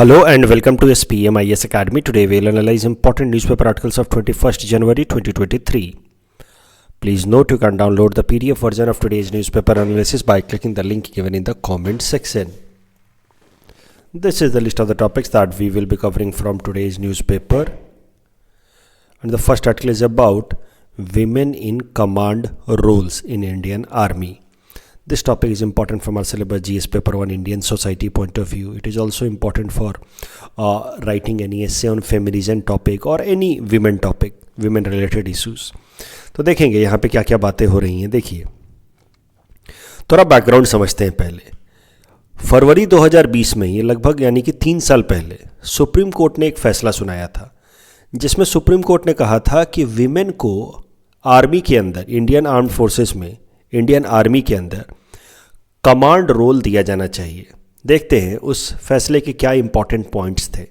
Hello and welcome to SPM IS Academy. Today we'll analyze important newspaper articles of 21st January 2023. Please note you can download the PDF version of today's newspaper analysis by clicking the link given in the comment section. This is the list of the topics that we will be covering from today's newspaper. And the first article is about women in command roles in Indian Army. This topic is important from our syllabus GS paper 1 Indian society point of view. It is also important for writing any essay on feminism topic or any women topic, women related issues. तो देखेंगे यहाँ पे क्या क्या बातें हो रही हैं. देखिए थोड़ा बैकग्राउंड समझते हैं. पहले फरवरी 2020 में, ये लगभग यानी कि 3 साल पहले, सुप्रीम कोर्ट ने एक फैसला सुनाया था जिसमें सुप्रीम कोर्ट ने कहा था कि विमेन को आर्मी के अंदर, इंडियन आर्म्ड फोर्सेस में, इंडियन आर्मी के अंदर कमांड रोल दिया जाना चाहिए. देखते हैं उस फैसले के क्या इंपॉर्टेंट पॉइंट्स थे.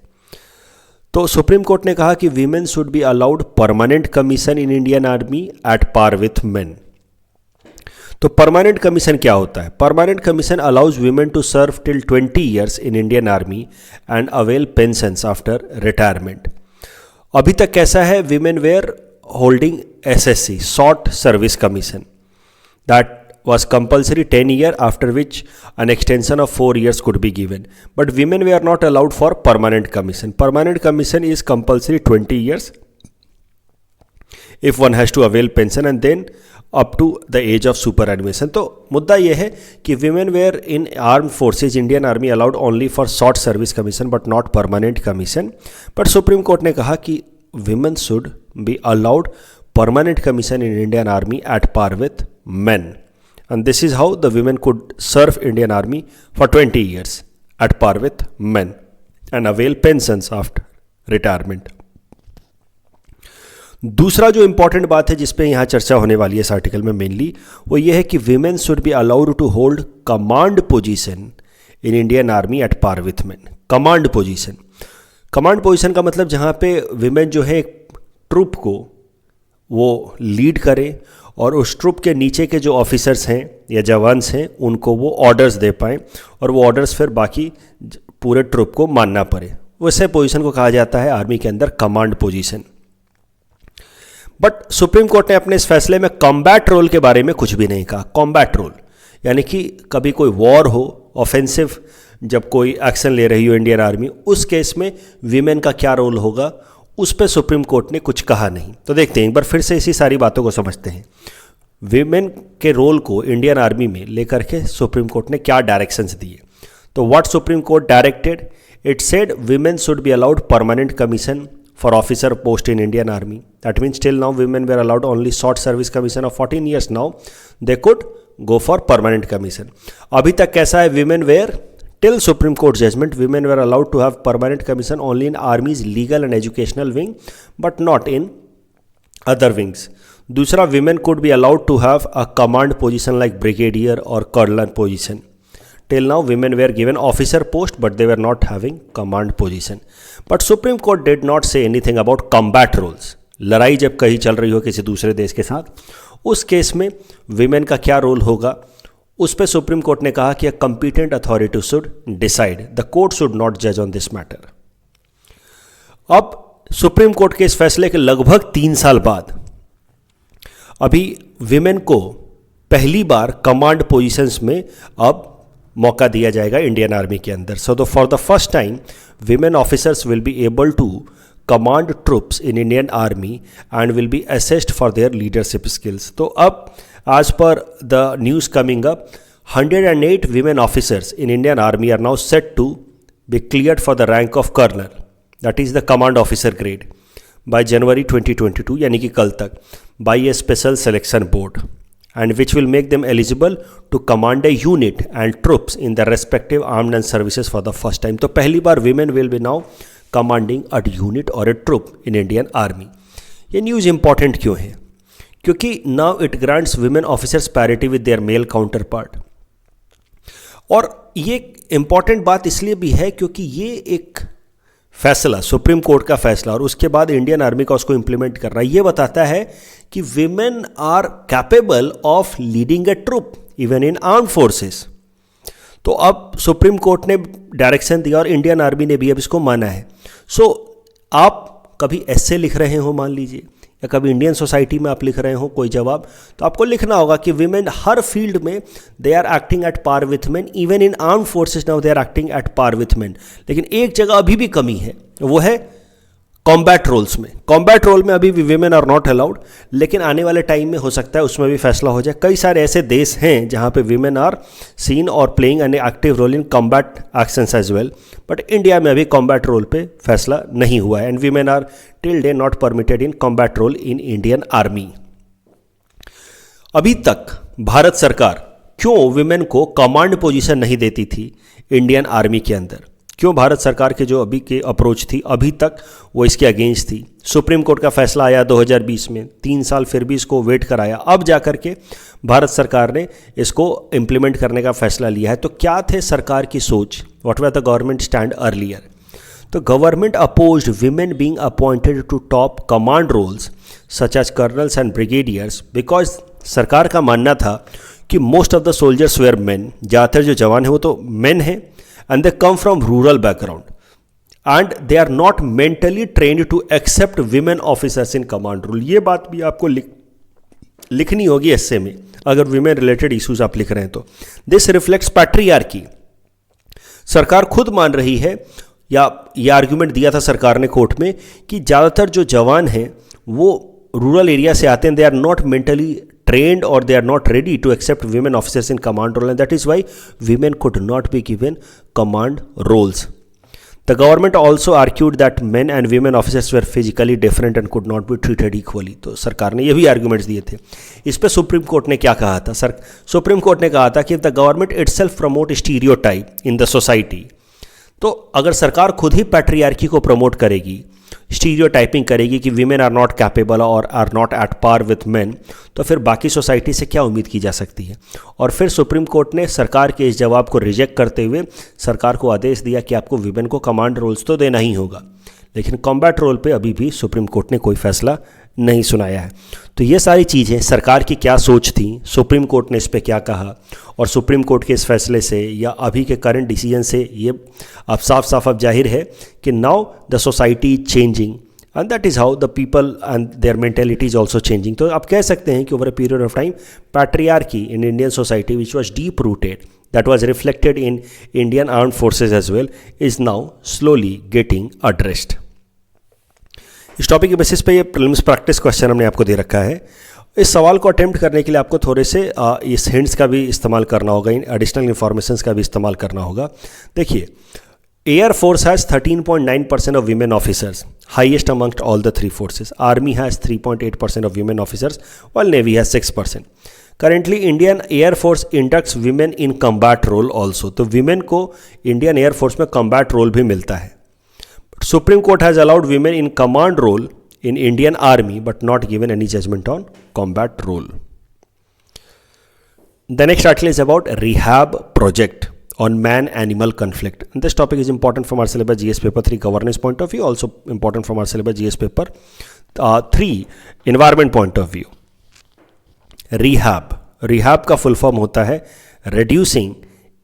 तो सुप्रीम कोर्ट ने कहा कि women should be allowed permanent commission in Indian army at par with men. तो परमानेंट कमीशन क्या होता है? Permanent commission allows women to serve till 20 years in Indian army and avail pensions after retirement. अभी तक कैसा है? Women were holding SSC, short service commission, that was compulsory 10 years, after which an extension of 4 years could be given. But women were not allowed for permanent commission. Permanent commission is compulsory 20 years if one has to avail pension and then up to the age of superannuation. तो मुद्दा यह है कि women were in armed forces, Indian army allowed only for short service commission but not permanent commission. But Supreme Court ने कहा कि women should be allowed permanent commission in Indian army at par with men. And this is how the women could serve Indian army for 20 years at par with men and avail pensions after retirement. दूसरा जो important बात है जिस पे यहाँ चर्चा होने वाली है इस आर्टिकल में मेनली, वो ये है कि women should be allowed to hold command position in Indian army at par with men. Command position, command position का मतलब जहाँ पे विमेन जो है एक ट्रूप को वो लीड करे और उस ट्रुप के नीचे के जो ऑफिसर्स हैं या जवान्स हैं उनको वो ऑर्डर्स दे पाएँ और वो ऑर्डर्स फिर बाकी पूरे ट्रुप को मानना पड़े. वैसे पोजीशन को कहा जाता है आर्मी के अंदर command position. But supreme court ने अपने इस फैसले में कॉम्बैट रोल के बारे में कुछ भी नहीं कहा. कॉम्बैट रोल यानी कि कभी कोई वॉर हो, ऑफेंसिव जब कोई एक्शन ले रही हो इंडियन आर्मी, उस केस में वीमेन का क्या रोल होगा, उस पर सुप्रीम कोर्ट ने कुछ कहा नहीं. तो देखते हैं एक बार फिर से इसी सारी बातों को समझते हैं. विमेन के रोल को इंडियन आर्मी में लेकर के सुप्रीम कोर्ट ने क्या डायरेक्शंस दिए. तो what supreme court directed? It said women should be allowed permanent commission for officer post in Indian army. That means till now women were allowed only short service commission of 14 years. Now they could go for permanent commission. अभी तक कैसा है? Women were till Supreme Court judgment, women were allowed to have permanent commission only in Army's legal and educational wing, but not in other wings. दूसरा, women could be allowed to have a command position like brigadier or colonel position. Till now, women were given officer post, but they were not having command position. But Supreme Court did not say anything about combat roles. लड़ाई जब कहीं चल रही हो किसी दूसरे देश के साथ, उस केस में women का क्या रोल होगा, उस पर सुप्रीम कोर्ट ने कहा कि a competent authority should decide, the court should not जज ऑन दिस मैटर. अब सुप्रीम कोर्ट के इस फैसले के लगभग 3 साल बाद अभी विमेन को पहली बार कमांड पोजीशंस में अब मौका दिया जाएगा इंडियन आर्मी के अंदर. So for the first time women officers will be able to command troops in Indian Army and will be assessed for their leadership skills. तो अब as per the news coming up, 108 women officers in Indian Army are now set to be cleared for the rank of colonel, that is the command officer grade, by January 2022, यानी कि कल तक, by a special selection board, and which will make them eligible to command a unit and troops in the respective armed and services for the first time. तो पहली बार women will be now commanding a unit or a troop in Indian Army. ये news important क्यों है? क्योंकि now it grants women officers parity with their male counterpart. और ये important बात इसलिए भी है क्योंकि ये एक फैसला, सुप्रीम कोर्ट का फैसला, और उसके बाद इंडियन आर्मी का उसको इंप्लीमेंट कर रहा है, ये बताता है कि women are capable of leading a troop even in armed forces. तो अब सुप्रीम कोर्ट ने डायरेक्शन दिया और इंडियन आर्मी ने भी अब इसको माना है। सो आप कभी एस्से लिख रहे हो मान लीजिए, या कभी इंडियन सोसाइटी में आप लिख रहे हो कोई जवाब, तो आपको लिखना होगा कि वीमेन हर फील्ड में they are acting at par with man, even in arm forces now they are acting at par with man. लेकिन एक जगह अभी भी कमी है, वो है कॉम्बैट रोल्स में। कॉम्बैट रोल में अभी भी वीमेन आर नॉट अलाउड, लेकिन आने वाले टाइम में हो सकता है उसमें भी फैसला हो जाए। कई सारे ऐसे देश हैं जहां पे वीमेन आर सीन और playing an active role in combat actions as well, but India में अभी कॉम्बैट रोल पे फैसला नहीं हुआ है, and women are till day not permitted in combat role in Indian army. अभी तक भारत सरकार क्यों वीमेन को कमांड पोजीशन नहीं देती थी इंडियन आर्मी के अंदर? क्यों भारत सरकार के जो अभी के अप्रोच थी अभी तक वो इसके अगेंस्ट थी? सुप्रीम कोर्ट का फैसला आया 2020 में, 3 साल फिर भी इसको वेट कराया, अब जाकर के भारत सरकार ने इसको इम्प्लीमेंट करने का फैसला लिया है। तो क्या थे सरकार की सोच? What were the government stand earlier? तो government opposed women being appointed to top command roles such as colonels and brigadiers, because सरकार का मानना था कि most of the soldiers were men, ज़्यादातर जो जवान हैं वो तो मेन हैं, and they come from rural background and they are not mentally trained to accept women officers in command role। ये बात भी आपको लिखनी होगी एस्से में अगर विमेन रिलेटेड इश्यूज आप लिख रहे हैं तो। This reflects patriarchy. सरकार खुद मान रही है, या ये आर्ग्यूमेंट दिया था सरकार ने कोर्ट में, कि ज़्यादातर जो जवान हैं वो रूरल एरिया से आते हैं, they are not mentally trained or they are not ready to accept women officers in command role, and that is why women could not be given command roles. The government also argued that men and women officers were physically different and could not be treated equally। तो सरकार ने ये भी arguments दिए थे। इस पर supreme court ने क्या कहा था? सुप्रीम कोर्ट ने कहा था कि the government itself promote stereotype in the society, तो अगर सरकार खुद ही पैट्रियार्की को प्रमोट करेगी, स्टीरियोटाइपिंग करेगी कि वीमेन आर नॉट कैपेबल और are not at par with men, तो फिर बाकी सोसाइटी से क्या उम्मीद की जा सकती है? और फिर सुप्रीम कोर्ट ने सरकार के इस जवाब को रिजेक्ट करते हुए सरकार को आदेश दिया कि आपको वीमेन को कमांड रोल्स तो देना ही होगा, लेकिन कॉम्बैट रोल पे अभी भी सुप्रीम कोर्ट ने कोई फैसला नहीं सुनाया है। तो ये सारी चीज़ें सरकार की क्या सोच थी, सुप्रीम कोर्ट ने इस पर क्या कहा, और सुप्रीम कोर्ट के इस फैसले से या अभी के करंट डिसीजन से ये अब साफ साफ अब जाहिर है कि now the society is changing and that is how the people and their mentality is also changing. तो आप कह सकते हैं कि over a period of time patriarchy in Indian society which was deep rooted, that was reflected in Indian armed forces as well, is now slowly getting addressed। इस topic के basis पे ये प्रीलिम्स प्रैक्टिस क्वेश्चन हमने आपको दे रखा है। इस सवाल को अटेम्प्ट करने के लिए आपको थोड़े से इस हिंट्स का भी इस्तेमाल करना होगा, इन एडिशनल इन्फॉर्मेशंस का भी इस्तेमाल करना होगा। देखिए, air force has 13.9% of women officers, highest amongst all the 3 forces. Army has 3.8% of women officers, while navy has 6%। Currently Indian air force inducts women in combat role also, तो women को Indian air force में combat role भी मिलता है। Supreme court has allowed women in command role in Indian Army but not given any judgment on combat role. The next article is about rehab project on man-animal conflict. And this topic is important from our syllabus GS paper 3 governance point of view, also important from our syllabus GS paper 3 environment point of view. Rehab का full form होता है reducing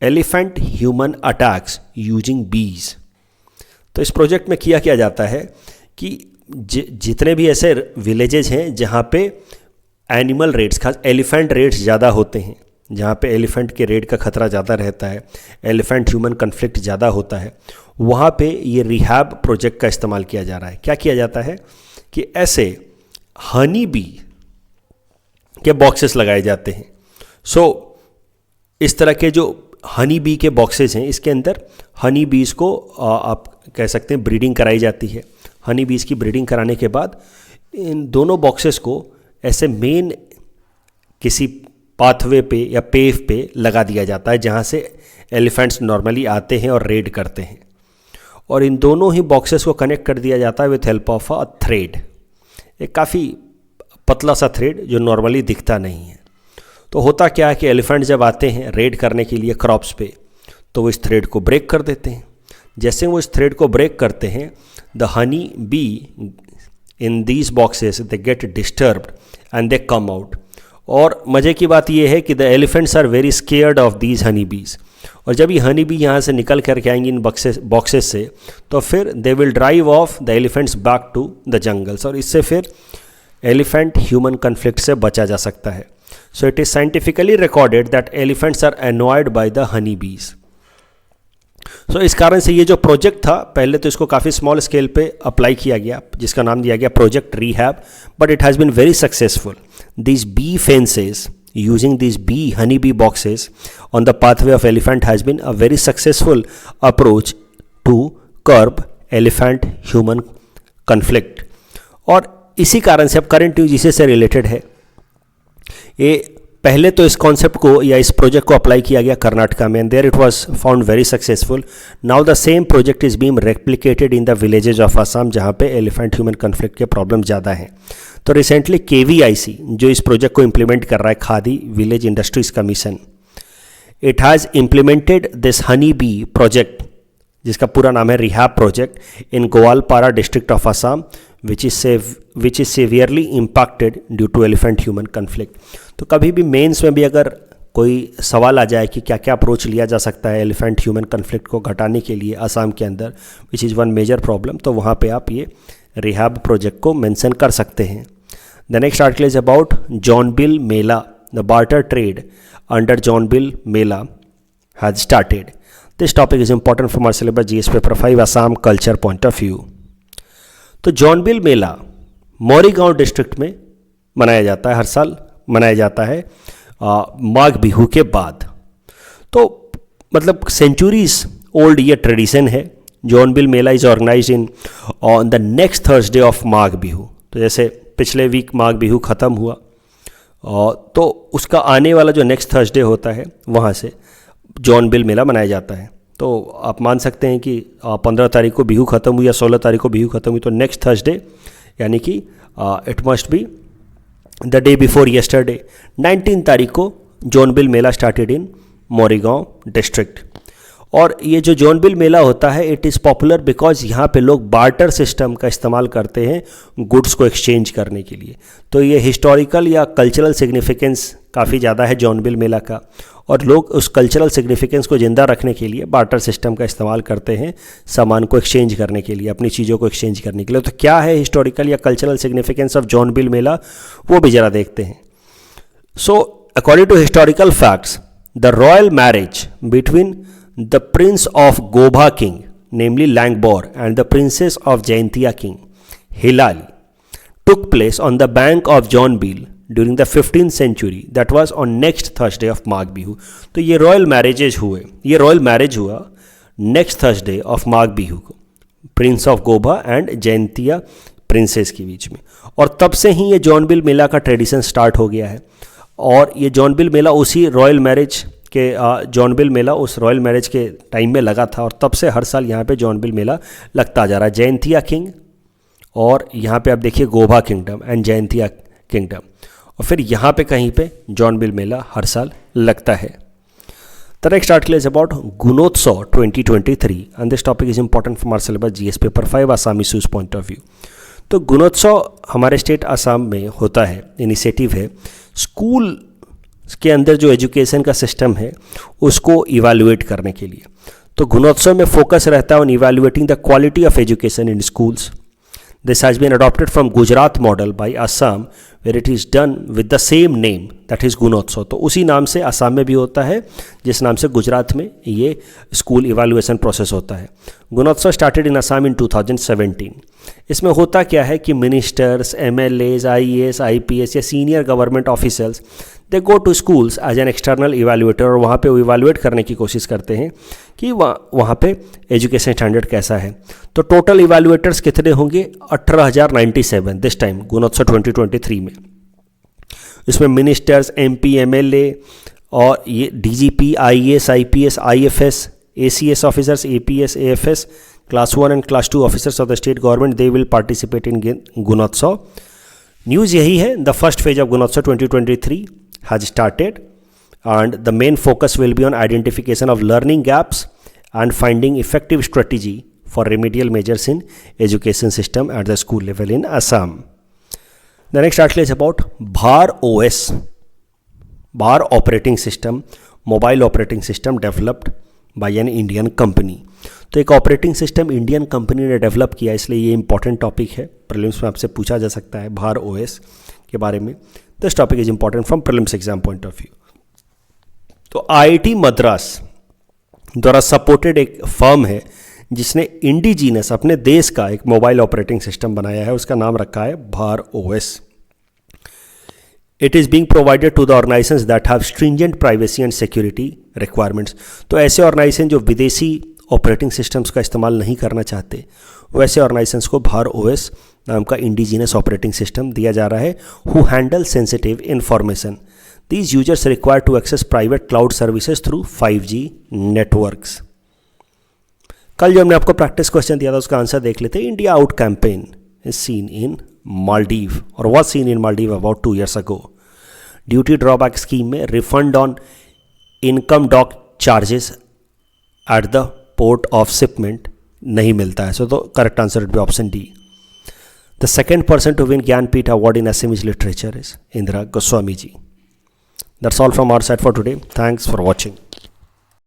elephant human attacks using bees. तो इस project में किया जाता है कि जितने भी ऐसे विलेजेस हैं जहाँ पे एनिमल रेड्स, खास एलिफेंट रेड्स ज़्यादा होते हैं, जहाँ पे एलिफेंट के रेड का खतरा ज़्यादा रहता है, एलिफेंट ह्यूमन कन्फ्लिक्ट ज़्यादा होता है, वहाँ पे ये रिहैब प्रोजेक्ट का इस्तेमाल किया जा रहा है। क्या किया जाता है कि ऐसे हनी बी के बॉक्सेस लगाए जाते हैं। इस तरह के जो हनी बी के बॉक्सेस हैं, इसके अंदर हनी बीज को आप कह सकते हैं ब्रीडिंग कराई जाती है। हनी बीज की ब्रीडिंग कराने के बाद इन दोनों बॉक्सेस को ऐसे मेन किसी पाथवे पे या पेव पे लगा दिया जाता है जहाँ से एलिफेंट्स नॉर्मली आते हैं और रेड करते हैं, और इन दोनों ही बॉक्सेस को कनेक्ट कर दिया जाता है with help of a thread, एक काफ़ी पतला सा थ्रेड जो नॉर्मली दिखता नहीं है। तो होता क्या है कि एलिफेंट जब आते हैं रेड करने के लिए क्रॉप्स पे, तो वो इस थ्रेड को ब्रेक कर देते हैं। जैसे वो इस थ्रेड को ब्रेक करते हैं, the honey bee in these boxes they get disturbed and they come out, और मज़े की बात यह है कि the elephants are very scared of these honey bees, और जब ये हनी बी यहाँ से निकल करके आएंगी इन बॉक्सेस से, तो फिर they will drive off the elephants back to the jungles, और इससे फिर एलिफेंट ह्यूमन कन्फ्लिक्ट से बचा जा सकता है. So it is scientifically recorded that elephants are annoyed by the honey bees. So इस कारण से ये जो प्रोजेक्ट था, पहले तो इसको काफ़ी स्मॉल स्केल पे अप्लाई किया गया, जिसका नाम दिया गया project rehab, but it has been very successful. These bee fences using these honey bee boxes on the pathway of elephant has been a very successful approach to curb elephant human conflict. और इसी कारण से अब current news इसी से related है. ये पहले तो इस कॉन्सेप्ट को या इस प्रोजेक्ट को अप्लाई किया गया कर्नाटका में, and there it was found very successful. Now the same project is being replicated in the villages of Assam, जहाँ पे एलिफेंट ह्यूमन कन्फ्लिक्ट के प्रॉब्लम ज़्यादा हैं. तो रिसेंटली KVIC जो इस प्रोजेक्ट को इम्प्लीमेंट कर रहा है, Khadi village industries commission, it has implemented this honey bee project, जिसका पूरा नाम है rehab project, in Goalpara district of Assam, which is severely impacted due to elephant human conflict. तो कभी भी मेंस में भी अगर कोई सवाल आ जाए कि क्या क्या अप्रोच लिया जा सकता है एलिफेंट ह्यूमन कन्फ्लिक्ट को घटाने के लिए असम के अंदर, which is one major problem, तो वहाँ पे आप ये रिहैब प्रोजेक्ट को मेंशन कर सकते हैं. The next article is about Jornbill Mela. The barter trade under Jornbill Mela has started. This topic is important from our syllabus GS paper 5 Assam culture point of view. तो जॉनबिल मेला Morigaon district में मनाया जाता है, हर साल मनाया जाता है माघ बिहू के बाद. तो मतलब सेंचुरीज ओल्ड ये ट्रेडिशन है. Jonbeel Mela is organize in on the next Thursday of Magh Bihu. तो जैसे पिछले वीक माघ बिहू ख़त्म हुआ, तो उसका आने वाला जो नेक्स्ट थर्सडे होता है, वहाँ से जॉनबिल मेला मनाया जाता है. तो आप मान सकते हैं कि 15 तारीख को बिहू ख़त्म हुई या 16 तारीख को बिहू ख़त्म हुई, तो नेक्स्ट थर्सडे यानी कि it must be the day before yesterday, 19 तारीख को जॉनबिल मेला स्टार्टेड इन मोरीगांव डिस्ट्रिक्ट. और ये जो जॉनबिल मेला होता है, इट इज़ पॉपुलर बिकॉज यहाँ पे लोग बार्टर सिस्टम का इस्तेमाल करते हैं गुड्स को एक्सचेंज करने के लिए. तो ये हिस्टोरिकल या कल्चरल सिग्निफिकेंस काफ़ी ज़्यादा है जॉनबिल मेला का, और लोग उस कल्चरल सिग्निफिकेंस को ज़िंदा रखने के लिए बार्टर सिस्टम का इस्तेमाल करते हैं सामान को एक्सचेंज करने के लिए, अपनी चीज़ों को एक्सचेंज करने के लिए. तो क्या है हिस्टोरिकल या cultural significance of Jonbeel Mela, वो भी ज़रा देखते हैं. So according to historical facts, the royal marriage between the prince of Gobha king, namely Langbor, and the princess of Jaintia king, Hilali, took place on the bank of Jornbill during the 15th century. That was on next Thursday of Magh Bihu. तो ये royal marriages हुए, ये royal marriage हुआ next Thursday of Magh Bihu को, prince of Gobha and Jaintia princess के बीच में. और तब से ही ये जॉनबिल मेला का ट्रेडिशन स्टार्ट हो गया है. और ये जॉनबिल मेला उसी रॉयल मैरिज के जॉनबिल मेला उस रॉयल मैरिज के टाइम में लगा था, और तब से हर साल यहाँ पे जॉनबिल मेला लगता जा रहा है. जैंतिया किंग, और यहाँ पे आप देखिए गोभा किंगडम एंड जैंतिया किंगडम, और फिर यहाँ पे कहीं पे जॉनबिल मेला हर साल लगता है. The next article is about Gunotsav 2023, and this topic is important from our syllabus GS paper 5 Assam issues point of view. तो गुणोत्सव हमारे स्टेट आसाम में होता है, इनिशिएटिव है स्कूल के अंदर जो एजुकेशन का सिस्टम है उसको इवैल्यूएट करने के लिए. तो गुणोत्सव में फोकस रहता है on evaluating the quality of education in schools. This has been adopted from Gujarat model by Assam, where it is done with the same name, that is Gunotsav. तो उसी नाम से असम में भी होता है जिस नाम से गुजरात में ये स्कूल इवैल्यूएशन प्रोसेस होता है. Gunotsav started in Assam in 2017. इसमें होता क्या है कि मिनिस्टर्स, MLAs, IAS, IPS या senior government officers, they go to schools as an external evaluator, और वहाँ पे वो इवैल्यूएट करने की कोशिश करते हैं कि वहाँ पे एजुकेशन स्टैंडर्ड कैसा है. तो टोटल इवैल्यूएटर्स कितने होंगे? 18,097 दिस टाइम गुणोत्सव 2023 में. इसमें मिनिस्टर्स, MP, MLA और ये DGP, IAS, IPS, IFS, ACS officers, APS, AFS, Class 1 and Class 2 officers of the state government, they will participate in Gunotsav. News यही है, the first phase of Gunotsav 2023 has started, and the main focus will be on identification of learning gaps and finding effective strategy for remedial measures in education system at the school level in Assam. The next article is about Bhar OS. Bar operating system, mobile operating system developed by an Indian company. तो एक operating system Indian company ने develop किया, इसलिए ये important topic है। Prelims में आपसे पूछा जा सकता है भार ओएस के बारे में। This topic is important from prelims exam point of view. तो आईआईटी मद्रास द्वारा सपोर्टेड एक फर्म है जिसने इंडिजीनस अपने देश का एक मोबाइल ऑपरेटिंग सिस्टम बनाया है, उसका नाम रखा है BharOS. It is being provided to the organisations that have stringent privacy and security requirements. तो ऐसे ऑर्गेनाइजेशन जो विदेशी ऑपरेटिंग सिस्टम्स का इस्तेमाल नहीं करना चाहते, वैसे ऑर्गेनाइजेशंस को भार ओएस नाम का इंडिजीनस ऑपरेटिंग सिस्टम दिया जा रहा है। Who handle sensitive information. These users are required to access private cloud services through 5G networks. कल जो हमने आपको प्रैक्टिस क्वेश्चन दिया था उसका आंसर देख लेते हैं। India out campaign is seen in Maldives और was seen in Maldives about 2 years ago. Duty drawback scheme में refund on income dock charges at the port of shipment नहीं मिलता है। सो तो correct answer would be option D. The second person to win Jnanpith award in Assamese literature is Indira Goswami ji. That's all from our side for today. Thanks for watching.